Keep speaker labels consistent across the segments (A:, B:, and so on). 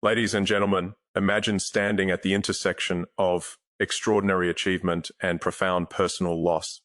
A: Ladies and gentlemen, imagine standing at the intersection of extraordinary achievement and profound personal loss.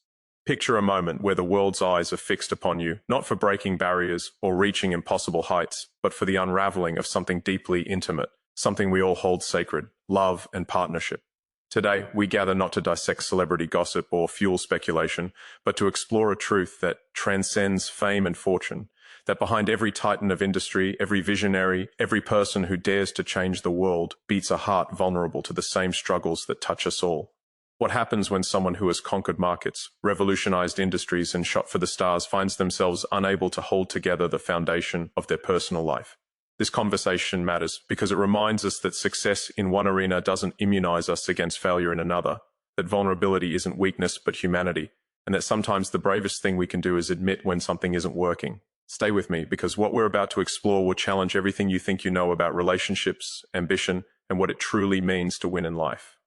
A: Picture a moment where the world's eyes are fixed upon you, not for breaking barriers or reaching impossible heights, but for the unraveling of something deeply intimate, something we all hold sacred, love and partnership. Today, we gather not to dissect celebrity gossip or fuel speculation, but to explore a truth that transcends fame and fortune, that behind every titan of industry, every visionary, every person who dares to change the world beats a heart vulnerable to the same struggles that touch us all. What happens when someone who has conquered markets, revolutionized industries, and shot for the stars finds themselves unable to hold together the foundation of their personal life? This conversation matters because it reminds us that success in one arena doesn't immunize us against failure in another, that vulnerability isn't weakness but humanity, and that sometimes the bravest thing we can do is admit when something isn't working. Stay with me, because what we're about to explore will challenge everything you think you know about relationships, ambition, and what it truly means to win in life.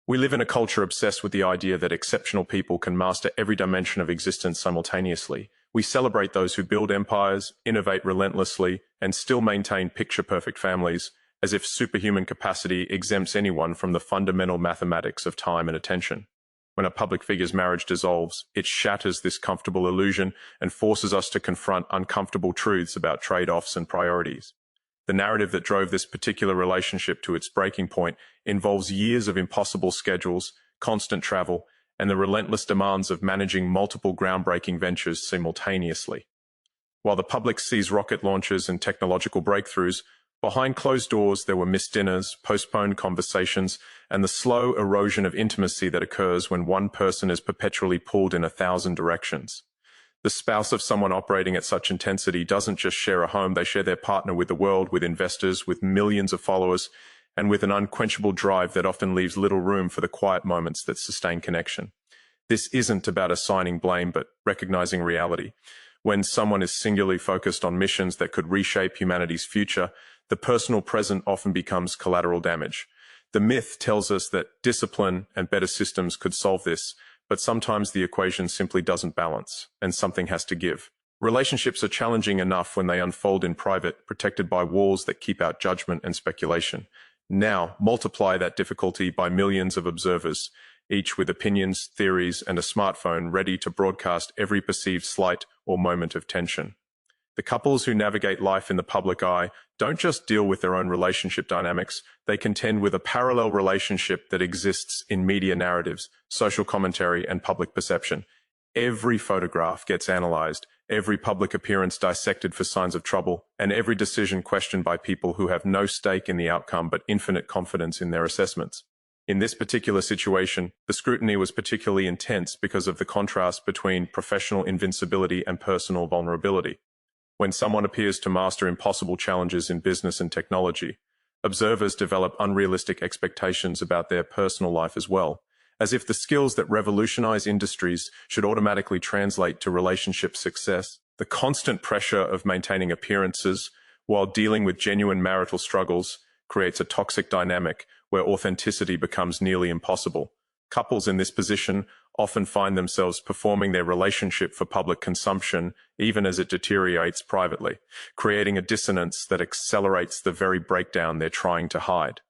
A: We live in a culture obsessed with the idea that exceptional people can master every dimension of existence simultaneously. We celebrate those who build empires, innovate relentlessly, and still maintain picture-perfect families, as if superhuman capacity exempts anyone from the fundamental mathematics of time and attention. When a public figure's marriage dissolves, it shatters this comfortable illusion and forces us to confront uncomfortable truths about trade-offs and priorities. The narrative that drove this particular relationship to its breaking point involves years of impossible schedules, constant travel, and the relentless demands of managing multiple groundbreaking ventures simultaneously. While the public sees rocket launches and technological breakthroughs, behind closed doors there were missed dinners, postponed conversations, and the slow erosion of intimacy that occurs when one person is perpetually pulled in 1,000 directions. The spouse of someone operating at such intensity doesn't just share a home, they share their partner with the world, with investors, with millions of followers, and with an unquenchable drive that often leaves little room for the quiet moments that sustain connection. This isn't about assigning blame, but recognizing reality. When someone is singularly focused on missions that could reshape humanity's future, the personal present often becomes collateral damage. The myth tells us that discipline and better systems could solve this, but sometimes the equation simply doesn't balance, and something has to give. Relationships are challenging enough when they unfold in private, protected by walls that keep out judgment and speculation. Now, multiply that difficulty by millions of observers, each with opinions, theories, and a smartphone ready to broadcast every perceived slight or moment of tension. The couples who navigate life in the public eye don't just deal with their own relationship dynamics, they contend with a parallel relationship that exists in media narratives, social commentary, and public perception. Every photograph gets analyzed, every public appearance dissected for signs of trouble, and every decision questioned by people who have no stake in the outcome but infinite confidence in their assessments. In this particular situation, the scrutiny was particularly intense because of the contrast between professional invincibility and personal vulnerability. When someone appears to master impossible challenges in business and technology, observers develop unrealistic expectations about their personal life as well, as if the skills that revolutionize industries should automatically translate to relationship success. The constant pressure of maintaining appearances while dealing with genuine marital struggles creates a toxic dynamic where authenticity becomes nearly impossible. Couples in this position often find themselves performing their relationship for public consumption even as it deteriorates privately, creating a dissonance that accelerates the very breakdown they're trying to hide.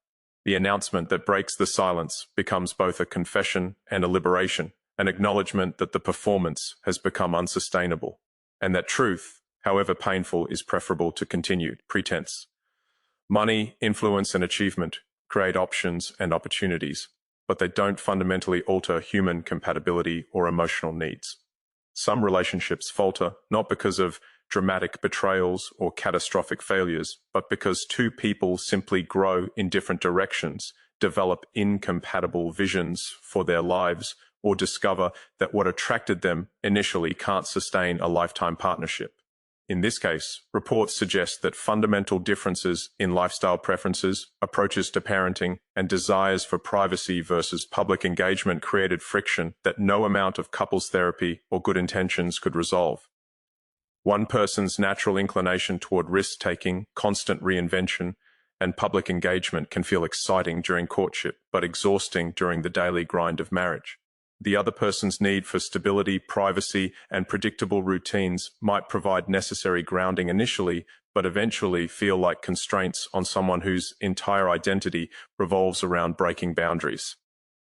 A: The announcement that breaks the silence becomes both a confession and a liberation, an acknowledgement that the performance has become unsustainable, and that truth, however painful, is preferable to continued pretense. Money, influence, and achievement create options and opportunities, but they don't fundamentally alter human compatibility or emotional needs. Some relationships falter not because of dramatic betrayals or catastrophic failures, but because two people simply grow in different directions, develop incompatible visions for their lives, or discover that what attracted them initially can't sustain a lifetime partnership. In this case, reports suggest that fundamental differences in lifestyle preferences, approaches to parenting, and desires for privacy versus public engagement created friction that no amount of couples therapy or good intentions could resolve. One person's natural inclination toward risk-taking, constant reinvention, and public engagement can feel exciting during courtship, but exhausting during the daily grind of marriage. The other person's need for stability, privacy, and predictable routines might provide necessary grounding initially, but eventually feel like constraints on someone whose entire identity revolves around breaking boundaries.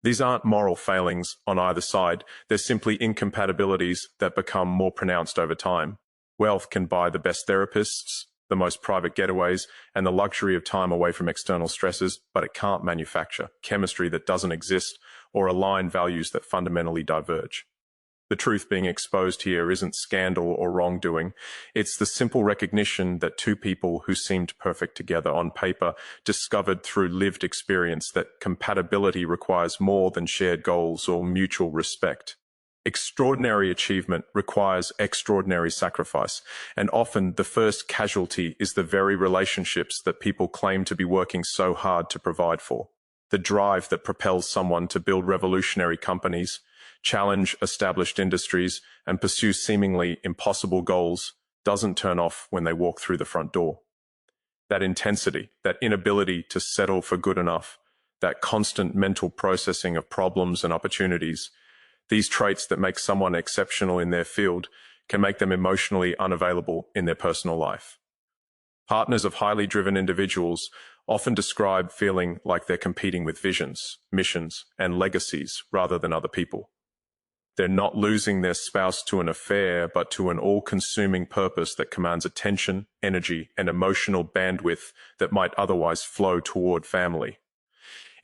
A: These aren't moral failings on either side, they're simply incompatibilities that become more pronounced over time. Wealth can buy the best therapists, the most private getaways, and the luxury of time away from external stresses, but it can't manufacture chemistry that doesn't exist or align values that fundamentally diverge. The truth being exposed here isn't scandal or wrongdoing. It's the simple recognition that two people who seemed perfect together on paper discovered through lived experience that compatibility requires more than shared goals or mutual respect. Extraordinary achievement requires extraordinary sacrifice, and often the first casualty is the very relationships that people claim to be working so hard to provide for. The drive that propels someone to build revolutionary companies, challenge established industries, and pursue seemingly impossible goals doesn't turn off when they walk through the front door. That intensity, that inability to settle for good enough, that constant mental processing of problems and opportunities, these traits that make someone exceptional in their field can make them emotionally unavailable in their personal life. Partners of highly driven individuals often describe feeling like they're competing with visions, missions, and legacies rather than other people. They're not losing their spouse to an affair, but to an all-consuming purpose that commands attention, energy, and emotional bandwidth that might otherwise flow toward family.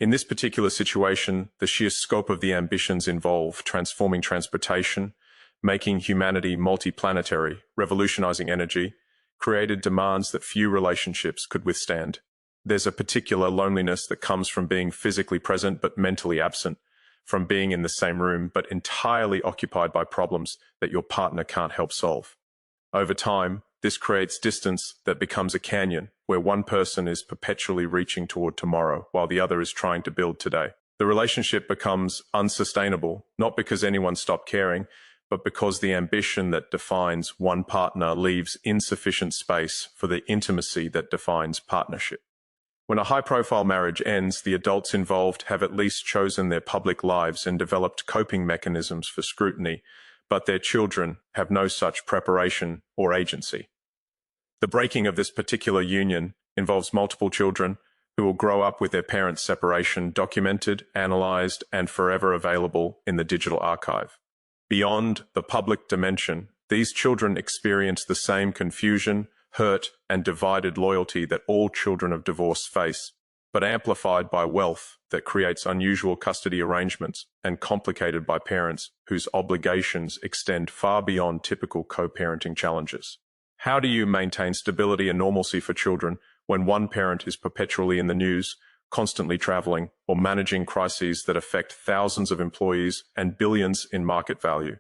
A: In this particular situation, the sheer scope of the ambitions involve transforming transportation, making humanity multiplanetary, revolutionizing energy, created demands that few relationships could withstand. There's a particular loneliness that comes from being physically present but mentally absent, from being in the same room but entirely occupied by problems that your partner can't help solve. Over time, this creates distance that becomes a canyon where one person is perpetually reaching toward tomorrow while the other is trying to build today. The relationship becomes unsustainable, not because anyone stopped caring, but because the ambition that defines one partner leaves insufficient space for the intimacy that defines partnership. When a high-profile marriage ends, the adults involved have at least chosen their public lives and developed coping mechanisms for scrutiny, but their children have no such preparation or agency. The breaking of this particular union involves multiple children who will grow up with their parents' separation documented, analyzed, and forever available in the digital archive. Beyond the public dimension, these children experience the same confusion, hurt, and divided loyalty that all children of divorce face, but amplified by wealth that creates unusual custody arrangements and complicated by parents whose obligations extend far beyond typical co-parenting challenges. How do you maintain stability and normalcy for children when one parent is perpetually in the news, constantly traveling, or managing crises that affect thousands of employees and billions in market value?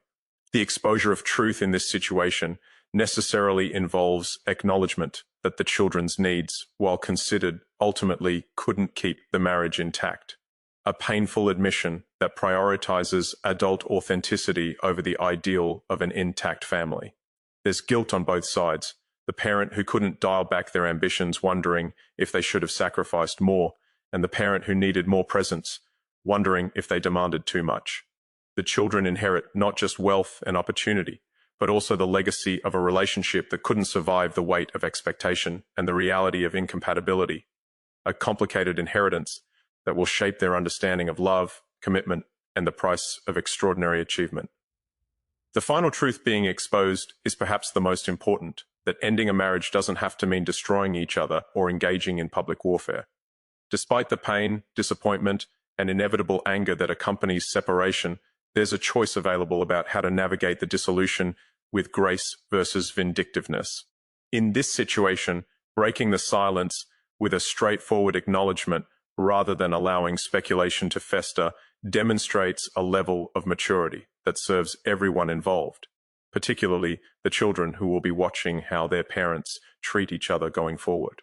A: The exposure of truth in this situation necessarily involves acknowledgement that the children's needs, while considered, ultimately couldn't keep the marriage intact. A painful admission that prioritizes adult authenticity over the ideal of an intact family. There's guilt on both sides. The parent who couldn't dial back their ambitions wondering if they should have sacrificed more, and the parent who needed more presence, wondering if they demanded too much. The children inherit not just wealth and opportunity, but also the legacy of a relationship that couldn't survive the weight of expectation and the reality of incompatibility, a complicated inheritance that will shape their understanding of love, commitment, and the price of extraordinary achievement. The final truth being exposed is perhaps the most important, that ending a marriage doesn't have to mean destroying each other or engaging in public warfare. Despite the pain, disappointment, and inevitable anger that accompanies separation, there's a choice available about how to navigate the dissolution with grace versus vindictiveness. In this situation, breaking the silence with a straightforward acknowledgement rather than allowing speculation to fester demonstrates a level of maturity that serves everyone involved, particularly the children who will be watching how their parents treat each other going forward.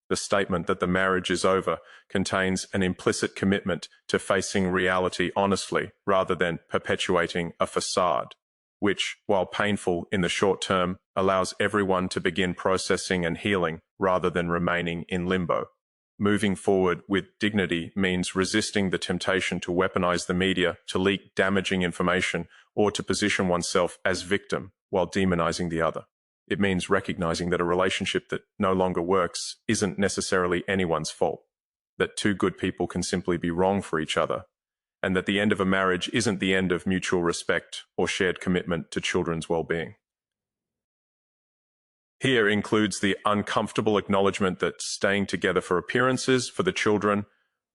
A: The statement that the marriage is over contains an implicit commitment to facing reality honestly rather than perpetuating a facade, which, while painful in the short term, allows everyone to begin processing and healing rather than remaining in limbo. Moving forward with dignity means resisting the temptation to weaponize the media, to leak damaging information, or to position oneself as victim while demonizing the other. It means recognizing that a relationship that no longer works isn't necessarily anyone's fault, that two good people can simply be wrong for each other, and that the end of a marriage isn't the end of mutual respect or shared commitment to children's well-being. Here includes the uncomfortable acknowledgement that staying together for appearances, for the children,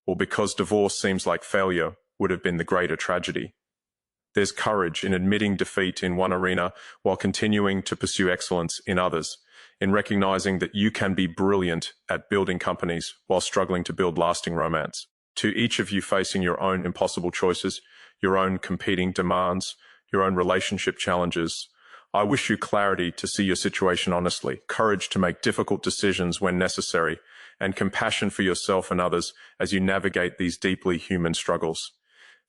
A: or because divorce seems like failure would have been the greater tragedy. There's courage in admitting defeat in one arena while continuing to pursue excellence in others, in recognizing that you can be brilliant at building companies while struggling to build lasting romance. To each of you facing your own impossible choices, your own competing demands, your own relationship challenges, I wish you clarity to see your situation honestly, courage to make difficult decisions when necessary, and compassion for yourself and others as you navigate these deeply human struggles.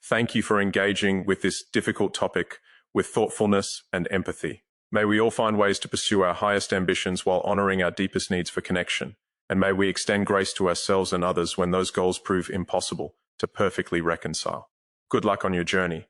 A: Thank you for engaging with this difficult topic with thoughtfulness and empathy. May we all find ways to pursue our highest ambitions while honoring our deepest needs for connection. And may we extend grace to ourselves and others when those goals prove impossible to perfectly reconcile. Good luck on your journey.